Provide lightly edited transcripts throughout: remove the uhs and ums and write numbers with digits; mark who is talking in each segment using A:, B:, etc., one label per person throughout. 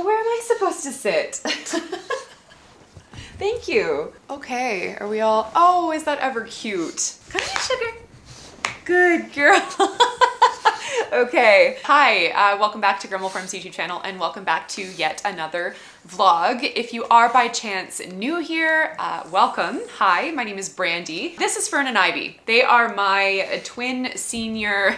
A: Well, where am I supposed to sit? Thank you. Okay, are we all, oh, is that ever cute? Come here, sugar. Good girl. Okay, hi, welcome back to Grumble Farm's YouTube channel and welcome back to yet another vlog. If you are by chance new here, welcome. Hi, my name is Brandy. This is Fern and Ivy. They are my twin senior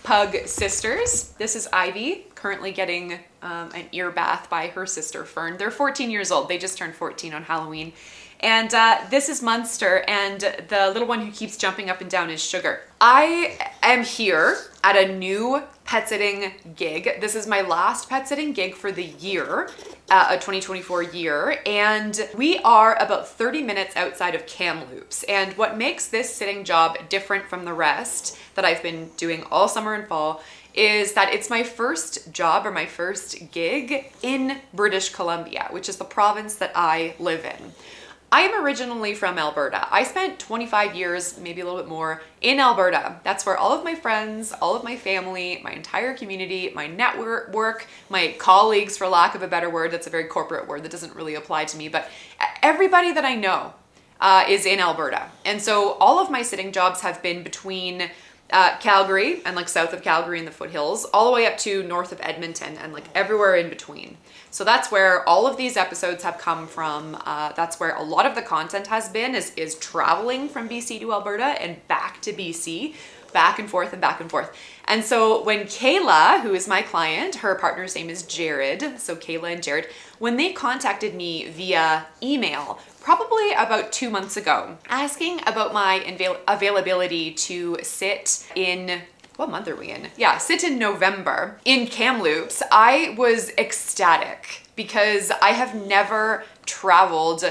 A: pug sisters. This is Ivy, currently getting an ear bath by her sister Fern. They're 14 years old. They just turned 14 on Halloween. And this is Munster, and the little one who keeps jumping up and down is Sugar. I am here at a new pet sitting gig. This is my last pet sitting gig for the year, a 2024 year, and we are about 30 minutes outside of Kamloops. And what makes this sitting job different from the rest that I've been doing all summer and fall is that it's my first job or my first gig in British Columbia, which is the province that I live in. I am originally from Alberta. I spent 25 years, maybe a little bit more, in Alberta. That's where all of my friends, all of my family, my entire community, my network, my colleagues, for lack of a better word, that's a very corporate word that doesn't really apply to me, but everybody that I know is in Alberta. And so all of my sitting jobs have been between Calgary and like south of Calgary in the foothills, all the way up to north of Edmonton and like everywhere in between. So that's where all of these episodes have come from. That's where a lot of the content has been, is traveling from BC to Alberta and back to BC, back and forth and back and forth. And so when Kayla, who is my client, her partner's name is Jared, so Kayla and Jared, when they contacted me via email, probably about 2 months ago, asking about my availability to sit in, what month are we in? Yeah, sit in November in Kamloops, I was ecstatic because I have never traveled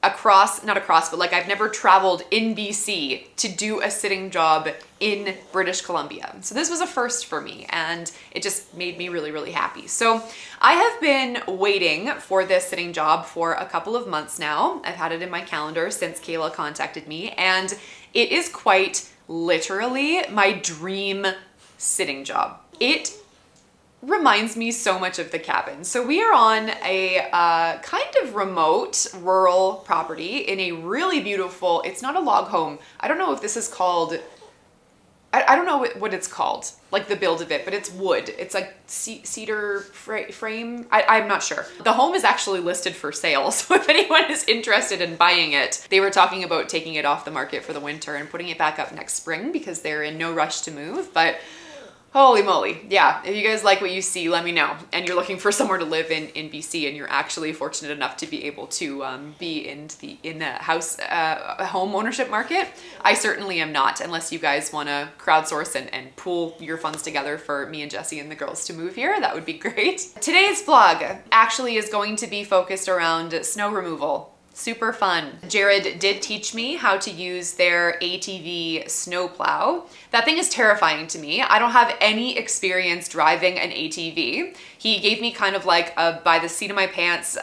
A: but like I've never traveled in BC to do a sitting job in British Columbia. So this was a first for me and it just made me really, really happy. So I have been waiting for this sitting job for a couple of months now. I've had it in my calendar since Kayla contacted me, and it is quite literally my dream sitting job. It reminds me so much of the cabin. So we are on a kind of remote rural property in a really beautiful, it's not a log home. I don't know if this is called, I don't know what it's called, like the build of it, but it's wood. It's like cedar frame. I'm not sure. The home is actually listed for sale. So if anyone is interested in buying it, they were talking about taking it off the market for the winter and putting it back up next spring because they're in no rush to move. But holy moly. Yeah. If you guys like what you see, let me know. And you're looking for somewhere to live in BC and you're actually fortunate enough to be able to be in the house, home ownership market. I certainly am not, unless you guys want to crowdsource and pool your funds together for me and Jesse and the girls to move here. That would be great. Today's vlog actually is going to be focused around snow removal. Super fun. Jared did teach me how to use their ATV snowplow. That thing is terrifying to me. I don't have any experience driving an ATV. He gave me kind of like a by the seat of my pants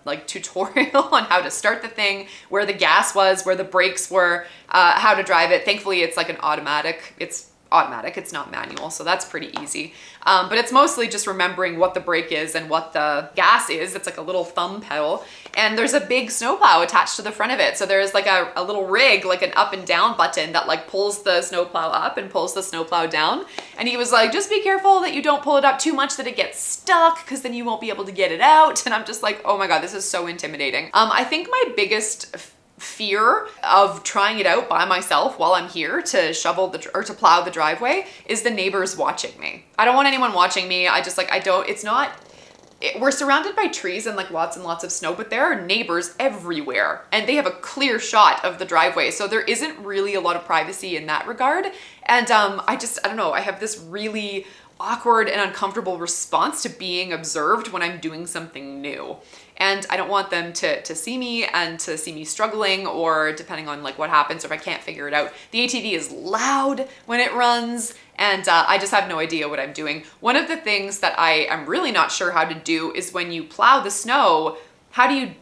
A: like tutorial on how to start the thing, where the gas was, where the brakes were, how to drive it. Thankfully it's like an automatic. It's automatic, it's not manual, so that's pretty easy. But it's mostly just remembering what the brake is and what the gas is. It's like a little thumb pedal, and there's a big snowplow attached to the front of it. So there's like a little rig, like an up and down button that like pulls the snowplow up and pulls the snowplow down. And he was like, just be careful that you don't pull it up too much that it gets stuck, because then you won't be able to get it out. And I'm just like, oh my God, this is so intimidating. I think my biggest fear of trying it out by myself while I'm here to shovel or to plow the driveway is the neighbors watching me. I don't want anyone watching me. We're surrounded by trees and like lots and lots of snow, but there are neighbors everywhere and they have a clear shot of the driveway. So there isn't really a lot of privacy in that regard. And I don't know, I have this really awkward and uncomfortable response to being observed when I'm doing something new. And I don't want them to see me and to see me struggling, or depending on like what happens, or if I can't figure it out. The ATV is loud when it runs, and I just have no idea what I'm doing. One of the things that I am really not sure how to do is when you plow the snow, how do you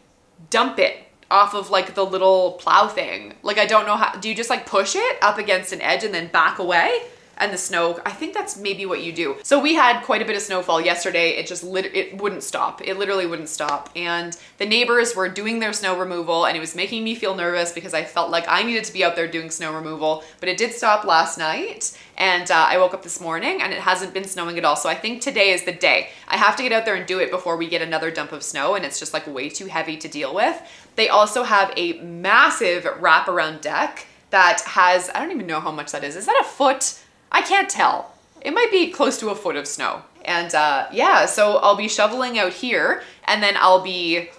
A: dump it off of like the little plow thing? Like, I don't know how, do you just like push it up against an edge and then back away? and the snow. I think that's maybe what you do. So we had quite a bit of snowfall yesterday. It just it wouldn't stop. It literally wouldn't stop. And the neighbors were doing their snow removal, and it was making me feel nervous because I felt like I needed to be out there doing snow removal. But it did stop last night, and I woke up this morning and it hasn't been snowing at all. So I think today is the day. I have to get out there and do it before we get another dump of snow, and it's just like way too heavy to deal with. They also have a massive wraparound deck that has, I don't even know how much that is. Is that a foot? I can't tell. It might be close to a foot of snow. And yeah, so I'll be shoveling out here, and then I'll be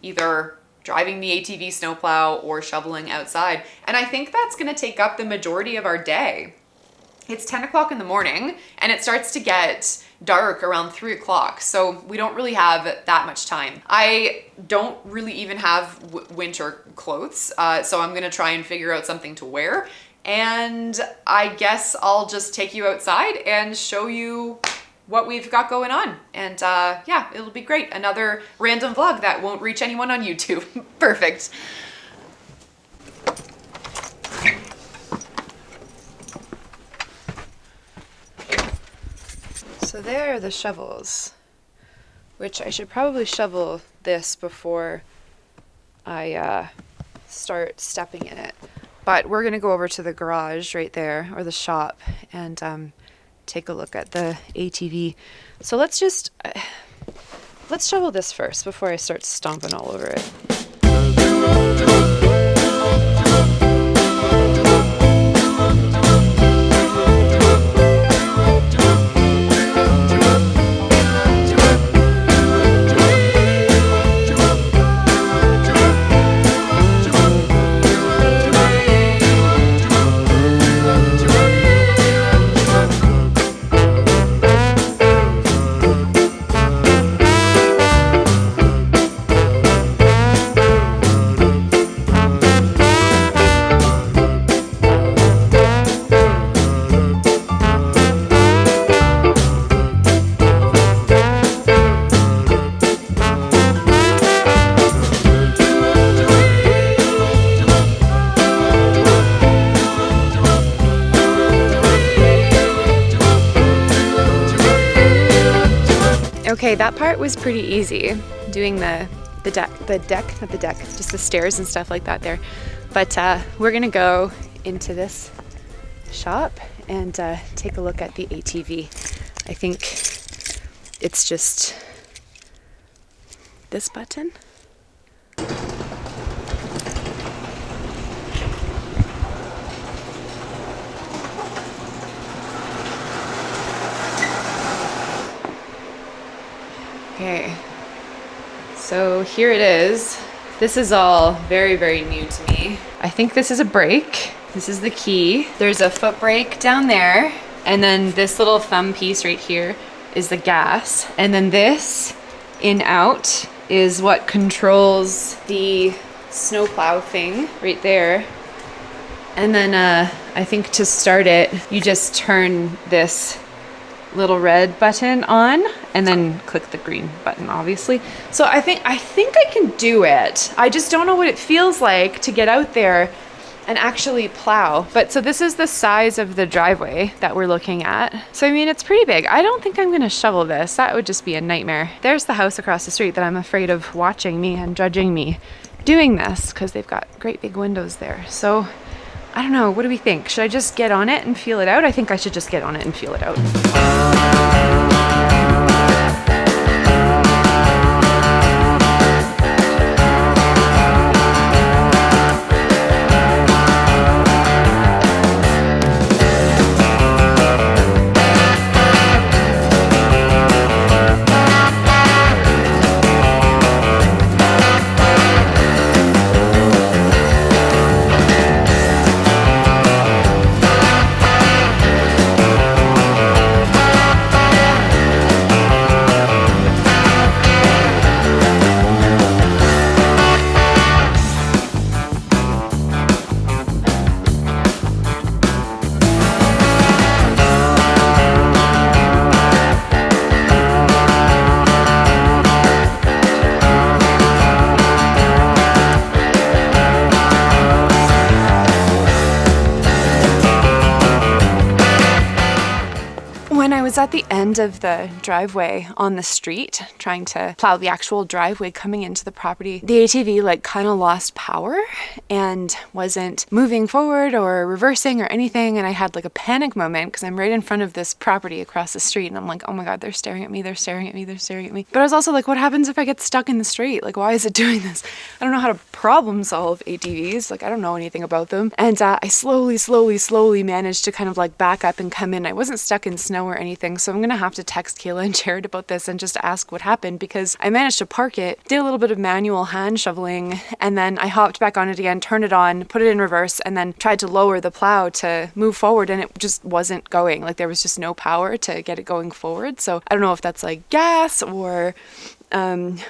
A: either driving the ATV snowplow or shoveling outside. And I think that's gonna take up the majority of our day. It's 10 o'clock in the morning, and it starts to get dark around 3 o'clock. So we don't really have that much time. I don't really even have winter clothes. So I'm gonna try and figure out something to wear. And I guess I'll just take you outside and show you what we've got going on. And yeah, it'll be great. Another random vlog that won't reach anyone on YouTube. Perfect. So there are the shovels, which I should probably shovel this before I start stepping in it. But we're gonna go over to the garage right there, or the shop, and take a look at the ATV. So let's just, let's shovel this first before I start stomping all over it. Okay, that part was pretty easy, doing the stairs and stuff like that there. But we're gonna go into this shop and take a look at the ATV. I think it's just this button. Okay, so here it is. This is all very, very new to me. I think this is a brake. This is the key. There's a foot brake down there. And then this little thumb piece right here is the gas. And then this in out is what controls the snowplow thing right there. And then I think to start it, you just turn this little red button on and then click the green button, obviously. So I think I can do it. I just don't know what it feels like to get out there and actually plow. But so this is the size of the driveway that we're looking at. So I mean, it's pretty big. I don't think I'm gonna shovel this. That would just be a nightmare. There's the house across the street that I'm afraid of watching me and judging me doing this because they've got great big windows there. So I don't know, what do we think? Should I just get on it and feel it out? I think I should just get on it and feel it out. was at the end of the driveway on the street, trying to plow the actual driveway coming into the property. The ATV like kind of lost power and wasn't moving forward or reversing or anything. And I had like a panic moment because I'm right in front of this property across the street. And I'm like, oh my God, they're staring at me. They're staring at me. They're staring at me. But I was also like, what happens if I get stuck in the street? Like, why is it doing this? I don't know how to problem solve ATVs. Like, I don't know anything about them. And I slowly managed to kind of like back up and come in. I wasn't stuck in snow or anything. So I'm going to have to text Kayla and Jared about this and just ask what happened, because I managed to park it, did a little bit of manual hand shoveling, and then I hopped back on it again, turned it on, put it in reverse, and then tried to lower the plow to move forward, and it just wasn't going. Like, there was just no power to get it going forward. So I don't know if that's like gas or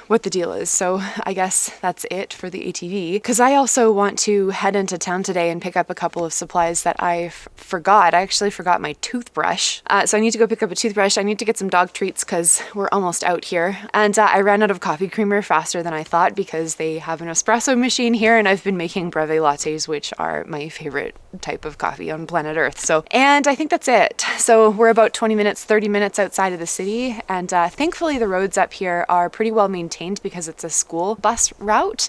A: what the deal is. So I guess that's it for the ATV, because I also want to head into town today and pick up a couple of supplies that I forgot. I actually forgot my toothbrush. So I need to go pick up a toothbrush. I need to get some dog treats because we're almost out here. And I ran out of coffee creamer faster than I thought because they have an espresso machine here, and I've been making breve lattes, which are my favorite type of coffee on planet Earth. So, and I think that's it. So we're about 30 minutes outside of the city. And thankfully the roads up here are pretty well maintained because it's a school bus route.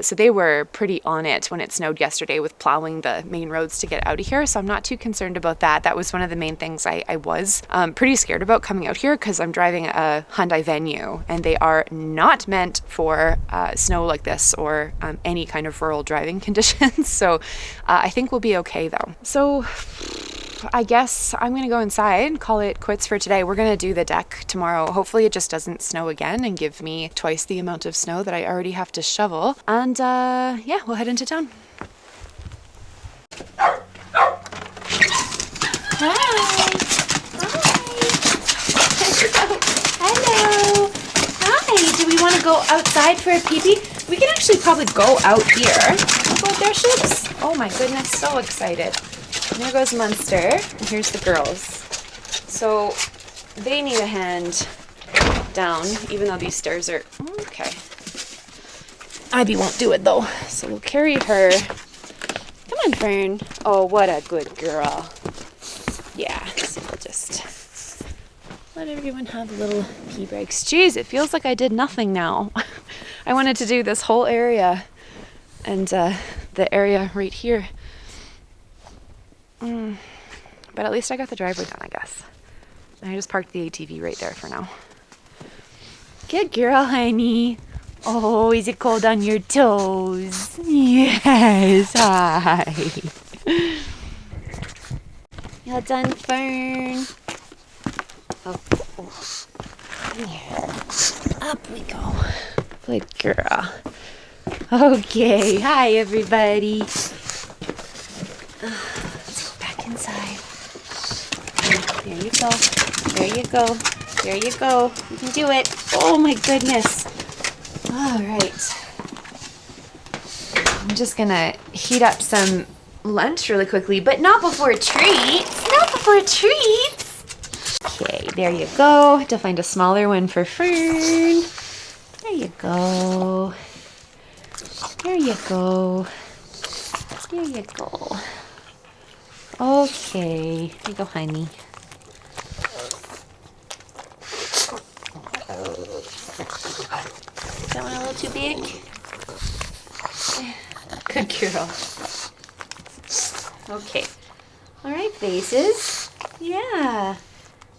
A: So they were pretty on it when it snowed yesterday with plowing the main roads to get out of here. So I'm not too concerned about that. That was one of the main things I was pretty scared about coming out here, because I'm driving a Hyundai Venue and they are not meant for snow like this or any kind of rural driving conditions. So I think we'll be okay though. So I guess I'm gonna go inside and call it quits for today. We're gonna do the deck tomorrow. Hopefully it just doesn't snow again and give me twice the amount of snow that I already have to shovel. And yeah, we'll head into town. Hi. Hello. Hi. Do we want to go outside for a pee-pee? We can actually probably go out here. Wanna go out there, Ships? Oh my goodness, so excited. There goes Munster, and here's the girls. So they need a hand down, even though these stairs are okay. Ivy won't do it though, so we'll carry her. Come on, Fern. Oh, what a good girl. Yeah, so we'll just let everyone have little pee breaks. Jeez, it feels like I did nothing now. I wanted to do this whole area and the area right here. But at least I got the driveway done, I guess. And I just parked the ATV right there for now. Good girl, honey. Oh, is it cold on your toes? Yes, hi. Well done, Fern. Oh. Here. Up we go. Good girl. Okay, hi everybody. Let's go back inside. There you go. There you go. There you go. You can do it. Oh my goodness. All right. I'm just gonna heat up some lunch really quickly, but not before treats. Not before treats. Okay, there you go. Have to find a smaller one for Fern. There you go. There you go. There you go. Okay. Here you go, honey. Is that one a little too big? Good girl. Okay. All right, faces. Yeah.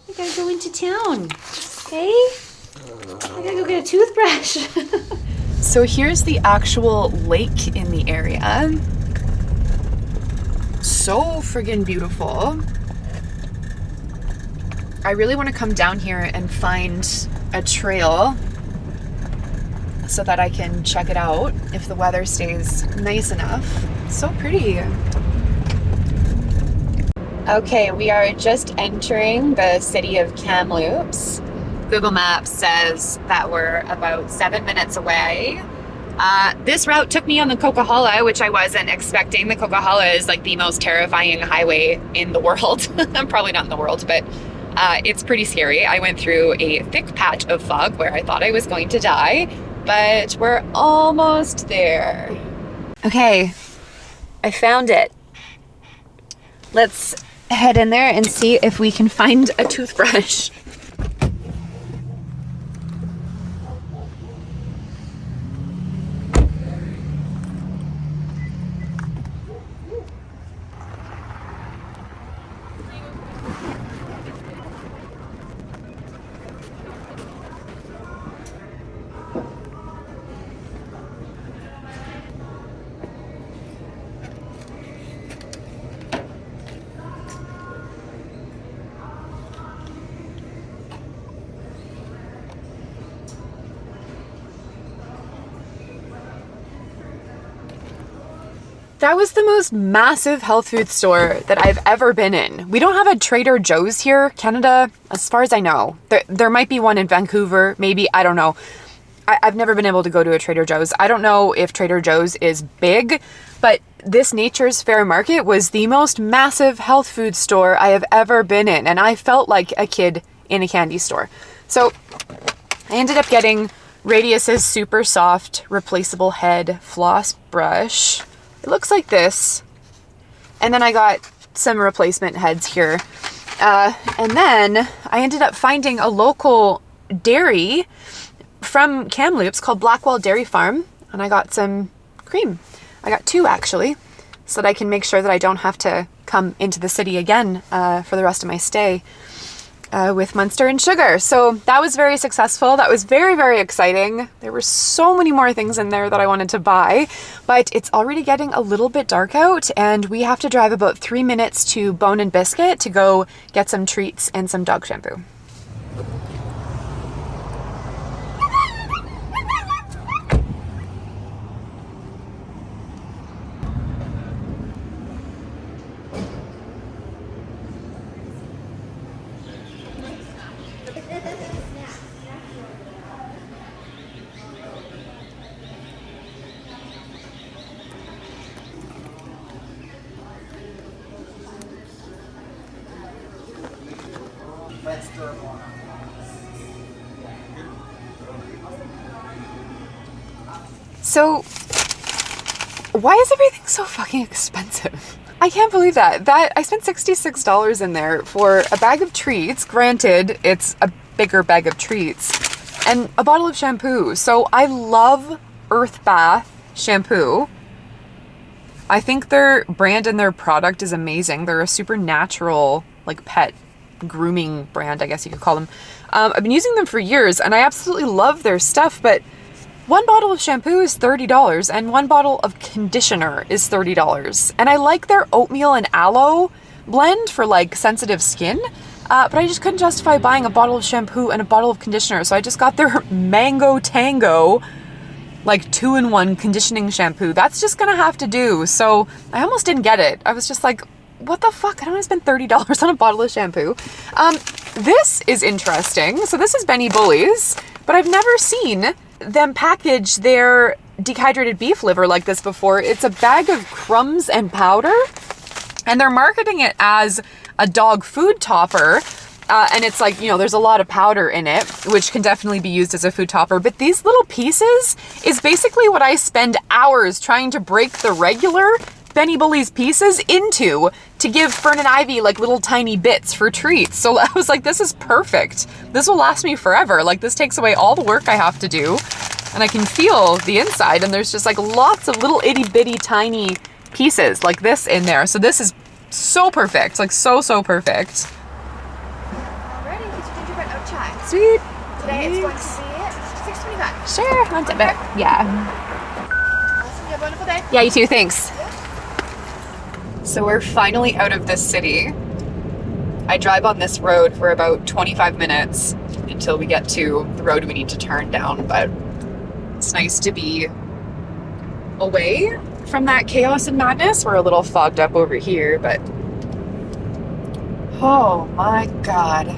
A: We gotta go into town. Okay? I gotta go get a toothbrush. So here's the actual lake in the area. So friggin' beautiful. I really want to come down here and find a trail so that I can check it out if the weather stays nice enough. So pretty. Okay, we are just entering the city of Kamloops. Google Maps says that we're about 7 minutes away. This route took me on the Coquihalla, which I wasn't expecting. The Coquihalla is like the most terrifying highway in the world. Probably not in the world, but it's pretty scary. I went through a thick patch of fog where I thought I was going to die, but we're almost there. Okay, I found it. Let's head in there and see if we can find a toothbrush. That was the most massive health food store that I've ever been in. We don't have a Trader Joe's here, Canada, as far as I know. There might be one in Vancouver, maybe, I don't know. I've never been able to go to a Trader Joe's. I don't know if Trader Joe's is big, but this Nature's Fair Market was the most massive health food store I have ever been in, and I felt like a kid in a candy store. So I ended up getting Radius's super soft replaceable head floss brush. It looks like this. And then I got some replacement heads here. And then I ended up finding a local dairy from Kamloops called Blackwell Dairy Farm. And I got some cream. I got 2 actually, so that I can make sure that I don't have to come into the city again for the rest of my stay with Munster and sugar. So that was very successful. That was very, very exciting. There were so many more things in there that I wanted to buy, but it's already getting a little bit dark out and we have to drive about 3 minutes to Bone and Biscuit to go get some treats and some dog shampoo. So, why is everything so fucking expensive? I can't believe that. I spent $66 in there for a bag of treats. Granted, it's a bigger bag of treats. And a bottle of shampoo. So I love Earth Bath shampoo. I think their brand and their product is amazing. They're a super natural, like, pet grooming brand, I guess you could call them. I've been using them for years and I absolutely love their stuff, but one bottle of shampoo is $30 and one bottle of conditioner is $30. And I like their oatmeal and aloe blend for like sensitive skin, but I just couldn't justify buying a bottle of shampoo and a bottle of conditioner. So I just got their Mango Tango, like 2-in-1 conditioning shampoo. That's just gonna have to do. So I almost didn't get it. I was just like, what the fuck? I don't want to spend $30 on a bottle of shampoo. This is interesting. So this is Benny Bullies, but I've never seen them package their dehydrated beef liver like this before. It's a bag of crumbs and powder, and they're marketing it as a dog food topper. And it's like, you know, there's a lot of powder in it, which can definitely be used as a food topper. But these little pieces is basically what I spend hours trying to break the regular Benny Bullies pieces into to give Fern and Ivy like little tiny bits for treats. So I was like, this is perfect. This will last me forever. Like, this takes away all the work I have to do and I can feel the inside, and there's just like lots of little itty bitty tiny pieces like this in there. So this is so perfect, like so perfect.
B: Alrighty, get your gingerbread oat chai.
A: Sweet.
B: Today it's going to be $6.25.
A: Sure, want a bit. Yeah.
B: Awesome, you have a wonderful day.
A: Yeah, you too, thanks. So we're finally out of this city. I drive on this road for about 25 minutes until we get to the road we need to turn down, but it's nice to be away from that chaos and madness. We're a little fogged up over here, but oh my God.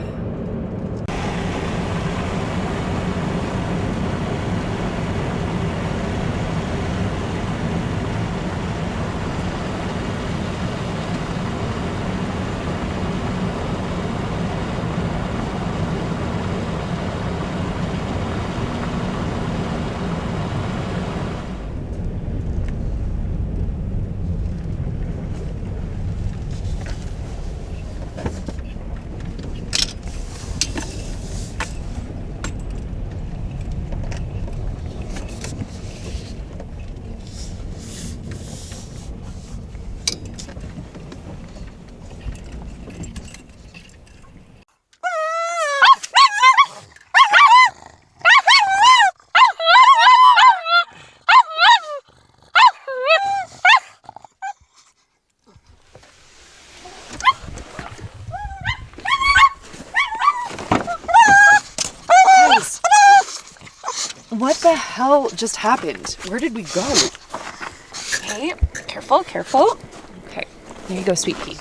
A: the hell just happened? Where did we go? Okay, careful, careful. Okay, there you go, sweet pea.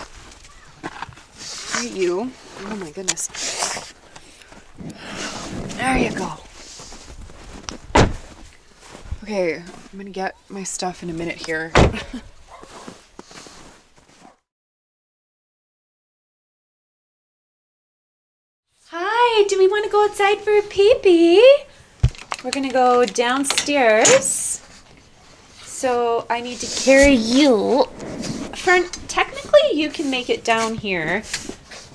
A: There you. Oh my goodness. There you go. Okay, I'm gonna get my stuff in a minute here. Hi, do we want to go outside for a pee-pee? We're gonna go downstairs. So I need to carry you. Technically you can make it down here,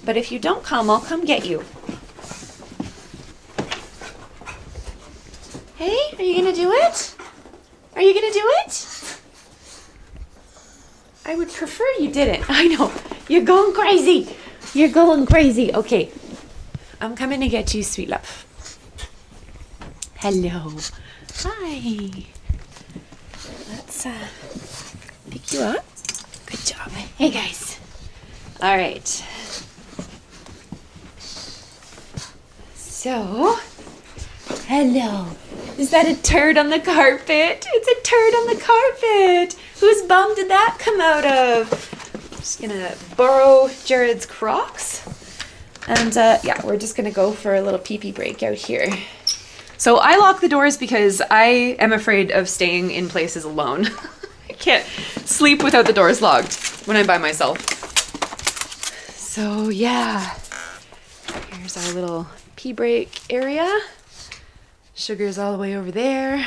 A: but if you don't come, I'll come get you. Hey, are you gonna do it? Are you gonna do it? I would prefer you didn't. I know, you're going crazy. You're going crazy. Okay, I'm coming to get you, sweet love. Hello. Hi. Let's pick you up. Good job. Hey guys. All right. So, hello. Is that a turd on the carpet? It's a turd on the carpet. Whose bum did that come out of? I'm just gonna borrow Jared's Crocs. And yeah, we're just gonna go for a little pee-pee break out here. So I lock the doors because I am afraid of staying in places alone. I can't sleep without the doors locked when I'm by myself. So yeah, here's our little pee break area. Sugar's all the way over there.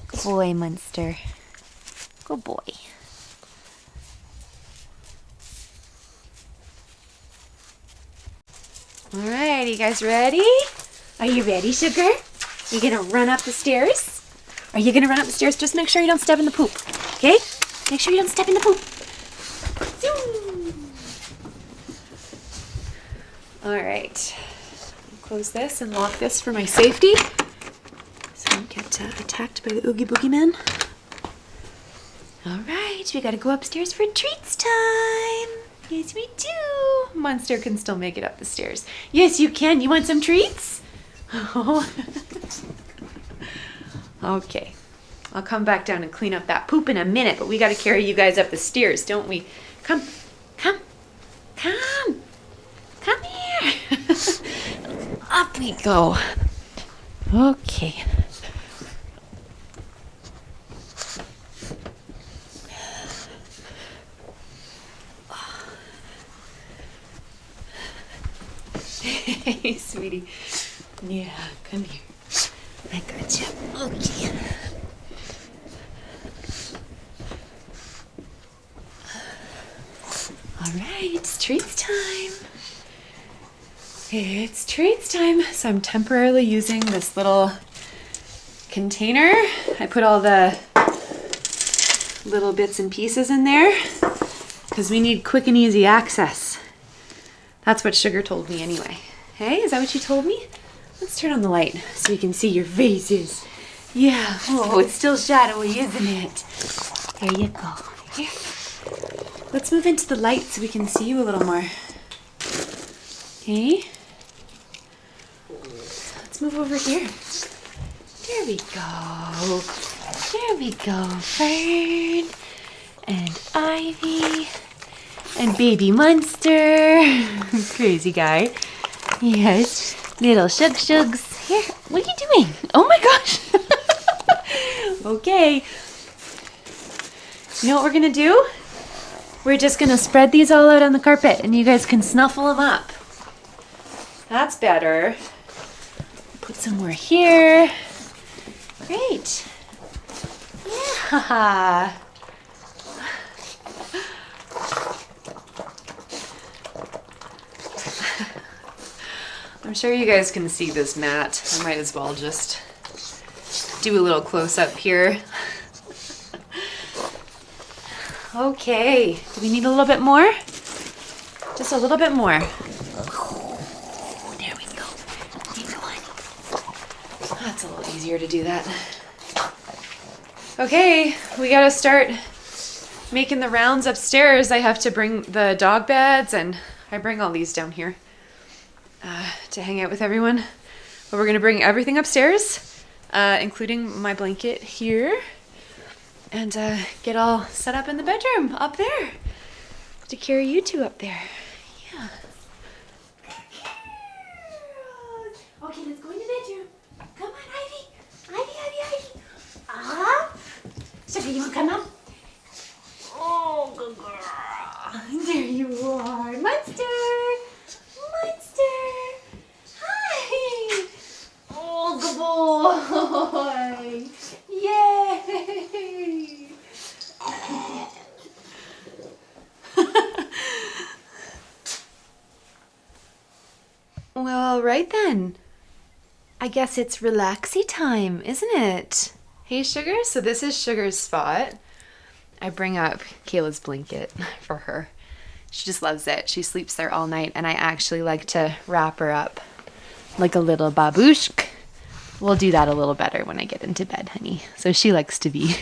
C: Good boy, Munster. Good boy.
A: All right, you guys ready? Are you ready, Sugar? You gonna run up the stairs? Are you gonna run up the stairs? Just make sure you don't step in the poop, okay? Make sure you don't step in the poop. All right, close this and lock this for my safety so I don't get attacked by the Oogie Boogie Man. All right, we gotta go upstairs for treats time. Yes, we do. Monster can still make it up the stairs. Yes, you can. You want some treats? Oh. Okay. I'll come back down and clean up that poop in a minute, but we got to carry you guys up the stairs, don't we? Come. Come. Come. Come here. Up we go. Okay. Hey, sweetie. Yeah, come here. I got you. Okay. All right, it's treats time. It's treats time. So I'm temporarily using this little container. I put all the little bits and pieces in there because we need quick and easy access. That's what Sugar told me anyway. Hey, is that what you told me? Let's turn on the light so we can see your faces. Yeah, oh, it's still shadowy, isn't it? There you go. Here. Let's move into the light so we can see you a little more. Okay. Let's move over here. There we go. There we go. Fern and Ivy. And baby Munster. Crazy guy. Yes. Little shugs. Here. What are you doing? Oh my gosh. Okay. You know what we're going to do? We're just going to spread these all out on the carpet and you guys can snuffle them up. That's better. Put some more here. Great. Yeah. I'm sure you guys can see this mat. I might as well just do a little close up here. Okay, do we need a little bit more? Just a little bit more.
C: There we go. Keep going.
A: That's a little easier to do that. Okay, we gotta start making the rounds upstairs. I have to bring the dog beds, and I bring all these down here to hang out with everyone. But we're gonna bring everything upstairs, including my blanket here, and get all set up in the bedroom up there to carry you two up there. Yeah.
C: Okay, let's go in the bedroom. Come on, Ivy. Ivy. Sugar, you want to come up? Oh, good girl. There you are. Monster. Hi. Oh, good boy. Yay.
A: Well, all right then. I guess it's relaxy time, isn't it? Hey, Sugar. So this is Sugar's spot. I bring up Kayla's blanket for her. She just loves it. She sleeps there all night, and I actually like to wrap her up like a little babushk. We'll do that a little better when I get into bed, honey. So she likes to be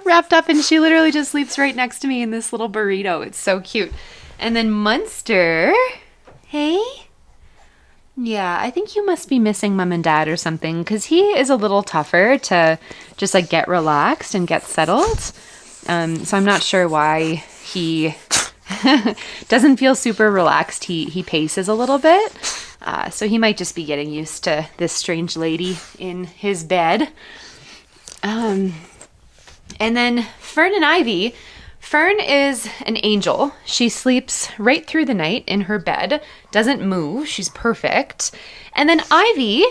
A: wrapped up, and she literally just sleeps right next to me in this little burrito. It's so cute. And then Munster. Hey? Yeah, I think you must be missing Mom and Dad or something, because he is a little tougher to just like get relaxed and get settled. So I'm not sure why he doesn't feel super relaxed. He paces a little bit. So he might just be getting used to this strange lady in his bed. And then Fern and Ivy. Fern is an angel. She sleeps right through the night in her bed, doesn't move. She's perfect. And then Ivy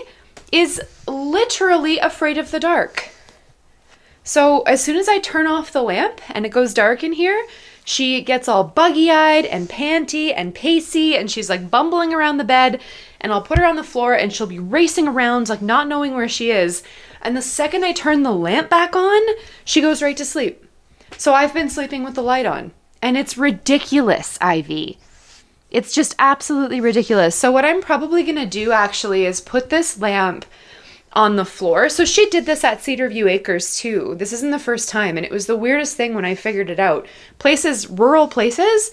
A: is literally afraid of the dark. So as soon as I turn off the lamp and it goes dark in here, she gets all buggy-eyed and panty and pacey, and she's like bumbling around the bed, and I'll put her on the floor and she'll be racing around like not knowing where she is. And the second I turn the lamp back on, she goes right to sleep. So I've been sleeping with the light on, and it's ridiculous, Ivy. It's just absolutely ridiculous. So what I'm probably going to do actually is put this lamp on the floor. So she did this at Cedar View Acres too. This isn't the first time, and it was the weirdest thing when I figured it out. Rural places,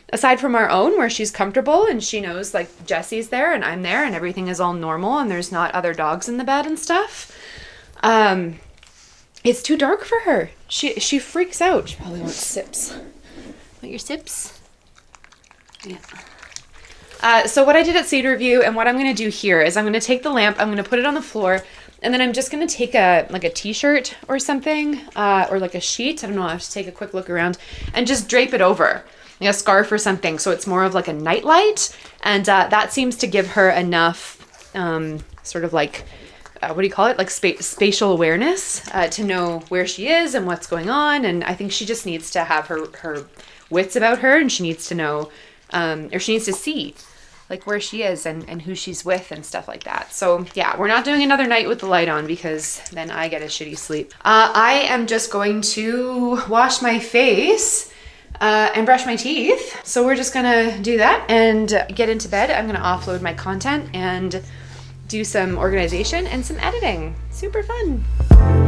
A: aside from our own, where she's comfortable and she knows like Jesse's there and I'm there and everything is all normal and there's not other dogs in the bed and stuff. It's too dark for her. She freaks out. She probably wants sips. Want your sips? Yeah. So what I did at Cedar View and what I'm going to do here is I'm going to take the lamp, I'm going to put it on the floor, and then I'm just going to take a t-shirt or something, or like a sheet. I don't know. I have to take a quick look around and just drape it over, like a scarf or something. So it's more of like a nightlight, and that seems to give her enough sort of like, what do you call it? Like spatial awareness to know where she is and what's going on. And I think she just needs to have her wits about her, and she needs to know, or she needs to see like where she is and who she's with and stuff like that. So yeah, we're not doing another night with the light on because then I get a shitty sleep. I am just going to wash my face and brush my teeth. So we're just gonna do that and get into bed. I'm gonna offload my content and do some organization and some editing. Super fun.